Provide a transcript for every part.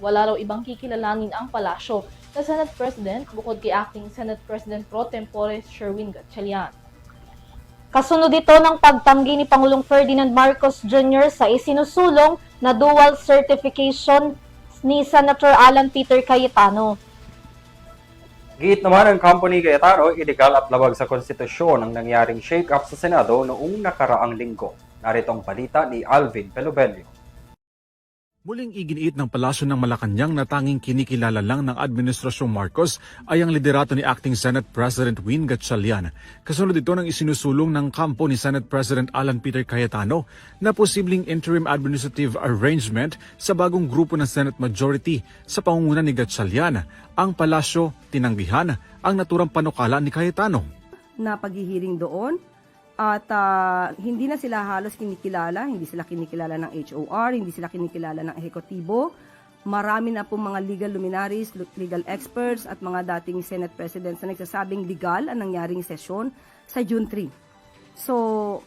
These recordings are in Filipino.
Wala raw ibang kikilalanin ang palasyo na Senate President bukod kay Acting Senate President Pro Tempore Sherwin Gatchalian. Kasunod ito ng pagtanggi ni Pangulong Ferdinand Marcos Jr. sa isinusulong na dual certification ni Senator Alan Peter Cayetano. Giit naman ng kampo ni Cayetano, illegal at labag sa konstitusyon ang nangyaring shake-up sa Senado noong nakaraang linggo. Narito ang balita ni Alvin Pelobelio. Muling iginiit ng Palasyo ng Malacanang na tanging kinikilala lang ng Administrasyong Marcos ay ang liderato ni Acting Senate President Win Gatchalian. Kasunod ito ng isinusulong ng kampo ni Senate President Alan Peter Cayetano na posibleng interim administrative arrangement sa bagong grupo ng Senate Majority sa pangunguna ni Gatchalian. Ang Palasyo tinanggihan ang naturang panukala ni Cayetano. Na paghihiring doon at hindi na sila halos kinikilala, hindi sila kinikilala ng HOR, hindi sila kinikilala ng ehekutibo. Marami na po mga legal luminaries, legal experts at mga dating Senate Presidents na nagsasabing legal ang nangyaring sesyon sa June 3. So,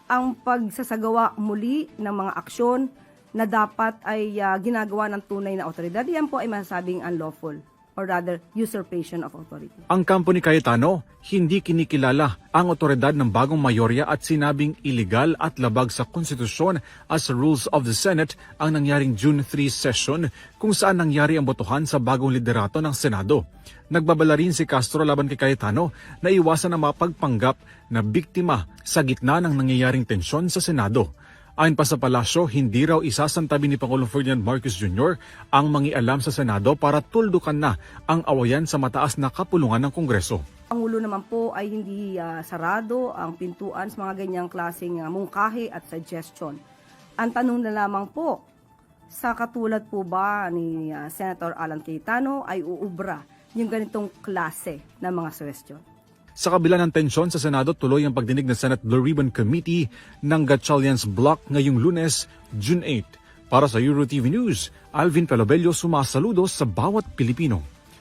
ang pagsasagawa muli ng mga aksyon na dapat ay ginagawa ng tunay na otoridad, yan po ay masasabing unlawful, or rather, usurpation of authority. Ang kampo ni Cayetano, hindi kinikilala ang otoridad ng bagong mayorya at sinabing illegal at labag sa konstitusyon as rules of the Senate ang nangyaring June 3 session kung saan nangyari ang botohan sa bagong liderato ng Senado. Nagbabala rin si Castro laban kay Cayetano na iwasan ang mapagpanggap na biktima sa gitna ng nangyayaring tensyon sa Senado. Ayon pa sa Palasyo, hindi raw isasantabi ni Pangulong Ferdinand Marcos Jr. ang mangialam sa Senado para tuldukan na ang awayan sa mataas na kapulungan ng Kongreso. Ang Pangulo naman po ay hindi sarado ang pintuan sa mga ganyang klaseng mungkahi at suggestion. Ang tanong na lamang po, sa katulad po ba ni Senator Alan Cayetano ay uubra yung ganitong klase ng mga suggestion? Sa kabila ng tensyon sa Senado, tuloy ang pagdinig ng Senate Blue Ribbon Committee ng Gatchalian's Block ngayong Lunes, June 8. Para sa EuroTV News, Alvin Pelobelio sumasaludo sa bawat Pilipino.